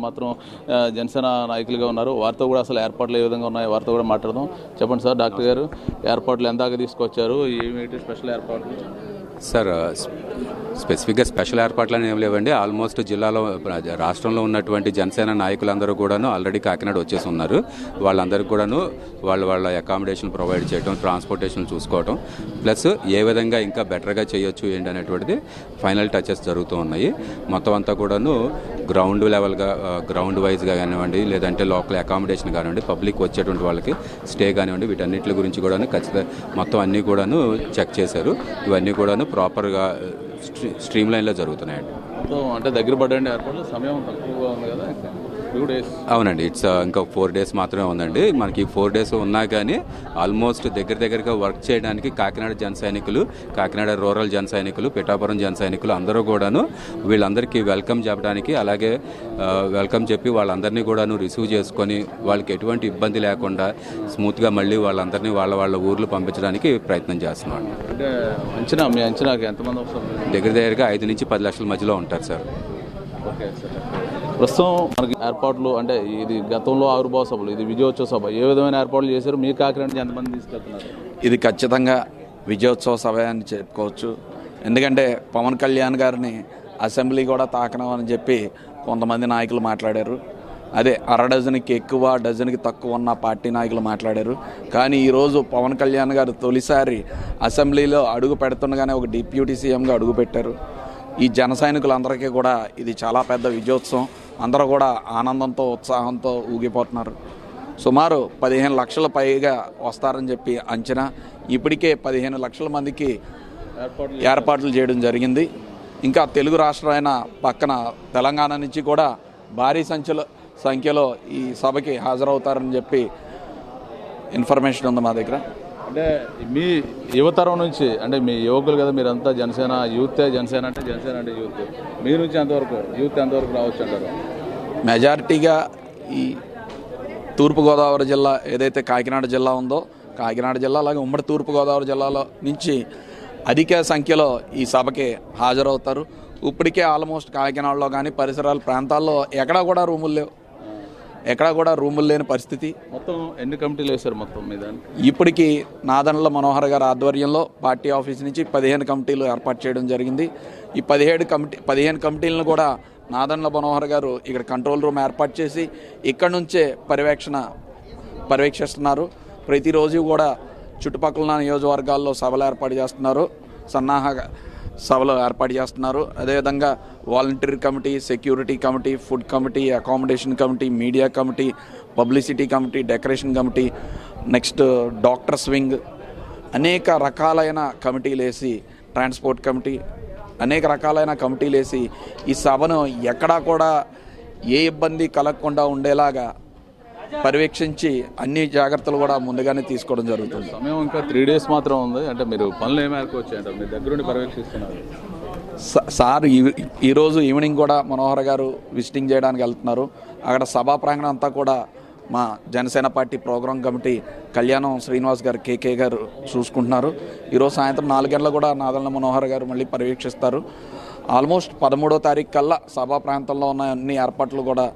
మాత్రం జనసేన నాయకులుగా ఉన్నారు. వారితో కూడా అసలు ఏర్పాట్లు ఏ విధంగా ఉన్నాయో వారితో కూడా మాట్లాడదాం. చెప్పండి సార్, డాక్టర్ గారు, ఏర్పాట్లు ఎందాక తీసుకొచ్చారు, ఏమిటి స్పెషల్ ఏర్పాట్లు? సార్, స్పెసిఫిక్గా స్పెషల్ ఏర్పాట్లు అని ఏం లేవండి. ఆల్మోస్ట్ జిల్లాలో రాష్ట్రంలో ఉన్నటువంటి జనసేన నాయకులందరూ కూడాను ఆల్రెడీ కాకినాడ వచ్చేసి ఉన్నారు. వాళ్ళందరికీ కూడాను వాళ్ళ అకామిడేషన్ ప్రొవైడ్ చేయడం, ట్రాన్స్పోర్టేషన్ చూసుకోవడం, ప్లస్ ఏ విధంగా ఇంకా బెటర్గా చేయొచ్చు ఏంటి అనేటువంటిది ఫైనల్ టచెస్ జరుగుతూ ఉన్నాయి. మొత్తం అంతా కూడాను గ్రౌండ్ లెవెల్గా, గ్రౌండ్ వైజ్గా కానివ్వండి, లేదంటే లోకల్ అకామిడేషన్ కానివ్వండి, పబ్లిక్ వచ్చేటువంటి వాళ్ళకి స్టే కానివ్వండి, వీటన్నిటి గురించి కూడాను ఖచ్చితంగా మొత్తం అన్నీ కూడాను చెక్ చేశారు. ఇవన్నీ కూడాను ప్రాపర్గా స్ట్రీమ్ లైన్లో జరుగుతున్నాయండి. అంటే దగ్గర పడండి, ఏర్పాట్లు సమయం తక్కువగా ఉంది కదా, 2 days. అవునండి, ఇట్స్ ఇంకా 4 days మాత్రమే ఉందండి. మనకి 4 days ఉన్నా కానీ ఆల్మోస్ట్ దగ్గరగా వర్క్ చేయడానికి కాకినాడ జన సైనికులు, కాకినాడ రూరల్ జన సైనికులు, పిఠాపురం జన సైనికులు అందరూ కూడాను వీళ్ళందరికీ వెల్కమ్ చెప్పడానికి, అలాగే వెల్కమ్ చెప్పి వాళ్ళందరినీ కూడాను రిసీవ్ చేసుకొని వాళ్ళకి ఎటువంటి ఇబ్బంది లేకుండా స్మూత్గా మళ్ళీ వాళ్ళందరినీ వాళ్ళ ఊర్లు పంపించడానికి ప్రయత్నం చేస్తున్నాం. అంటే మీ అంచనాకి ఎంతమంది వస్తారు? దగ్గరగా 5 నుంచి 10 లక్షల మధ్యలో ఉంటారు సార్. Okay sir. ప్రస్తుతం మనకి ఏర్పాట్లు అంటే ఇది గతంలో ఆవిర్భావ సభలు, ఇది విజయోత్సవ సభ, ఏ విధమైన ఏర్పాట్లు చేశారు? మీ కాకినాడ నుంచి ఎంతమంది తీసుకెళ్తున్నారు? ఇది ఖచ్చితంగా విజయోత్సవ సభ అని చెప్పుకోవచ్చు. ఎందుకంటే పవన్ కళ్యాణ్ గారిని అసెంబ్లీ కూడా తాకడం అని చెప్పి కొంతమంది నాయకులు మాట్లాడారు. అదే 1/2 డజన్కి ఎక్కువ, డజన్కి తక్కువ ఉన్న పార్టీ నాయకులు మాట్లాడారు. కానీ ఈరోజు పవన్ కళ్యాణ్ గారు తొలిసారి అసెంబ్లీలో అడుగు పెడుతుండగానే ఒక డిప్యూటీ సీఎంగా అడుగు పెట్టారు. ఈ జన సైనికులందరికీ కూడా ఇది చాలా పెద్ద విజయోత్సవం. అందరూ కూడా ఆనందంతో, ఉత్సాహంతో ఊగిపోతున్నారు. సుమారు 15 లక్షల పైగా వస్తారని చెప్పి అంచనా. ఇప్పటికే 15 లక్షల మందికి ఏర్పాట్లు చేయడం జరిగింది. ఇంకా తెలుగు రాష్ట్రమైన పక్కన తెలంగాణ నుంచి కూడా భారీ సంఖ్యలో ఈ సభకి హాజరవుతారని చెప్పి ఇన్ఫర్మేషన్ ఉంది మా దగ్గర. అంటే మీ యువతరం నుంచి, అంటే మీ యువకులు కదా మీరంతా, జనసేన యూతే, జనసేన అంటే యూత్, మీ నుంచి యూత్ ఎంతవరకు రావచ్చు అంటారు? మెజారిటీగా ఈ తూర్పుగోదావరి జిల్లా ఏదైతే కాకినాడ జిల్లా ఉందో, కాకినాడ జిల్లా అలాగే ఉమ్మడి తూర్పుగోదావరి జిల్లాలో నుంచి అధిక సంఖ్యలో ఈ సభకి హాజరవుతారు. ఇప్పటికే ఆల్మోస్ట్ కాకినాడలో కానీ పరిసరాల ప్రాంతాల్లో ఎక్కడా కూడా రూములు లేని పరిస్థితి. మొత్తం ఎన్ని కమిటీలు వేశారు మొత్తం మీద? ఇప్పటికీ నాదెండ్ల మనోహర్ గారి ఆధ్వర్యంలో పార్టీ ఆఫీస్ నుంచి 15 కమిటీలు ఏర్పాటు చేయడం జరిగింది. ఈ 15 కమిటీలను కూడా నాదెండ్ల మనోహర్ గారు ఇక్కడ కంట్రోల్ రూమ్ ఏర్పాటు చేసి ఇక్కడ నుంచే పర్యవేక్షిస్తున్నారు. ప్రతిరోజు కూడా చుట్టుపక్కల నియోజకవర్గాల్లో సభలు ఏర్పాటు చేస్తున్నారు, సభలు ఏర్పాటు చేస్తున్నారు. అదేవిధంగా volunteer committee, security committee, food committee, accommodation committee, media committee, publicity committee, decoration committee, next doctors wing, అనేక రకాలైన కమిటీలు వేసి, ట్రాన్స్పోర్ట్ కమిటీ, అనేక రకాలైన కమిటీలు వేసి ఈ సభను ఎక్కడా కూడా ఏ ఇబ్బంది కలగకుండా ఉండేలాగా పర్యవేక్షించి అన్ని జాగ్రత్తలు కూడా ముందుగానే తీసుకోవడం జరుగుతుంది. సమయం ఇంకా 3 days మాత్రం ఉంది. అంటే మీరు పనులు ఏమేరకు వచ్చాయంటారు? మీ దగ్గరుండి పర్యవేక్షిస్తున్నారు సార్. ఈరోజు ఈవినింగ్ కూడా మనోహర్ గారు విజిటింగ్ చేయడానికి వెళ్తున్నారు. అక్కడ సభా ప్రాంగణం అంతా కూడా మా జనసేన పార్టీ ప్రోగ్రాం కమిటీ కళ్యాణం శ్రీనివాస్ గారు, కేకే గారు చూసుకుంటున్నారు. ఈరోజు సాయంత్రం 4 గంటలకు కూడా నాదెండ్ల మనోహర్ గారు మళ్ళీ పర్యవేక్షిస్తారు. ఆల్మోస్ట్ 13వ తారీఖు కల్లా సభా ప్రాంతంలో ఉన్న అన్ని ఏర్పాట్లు కూడా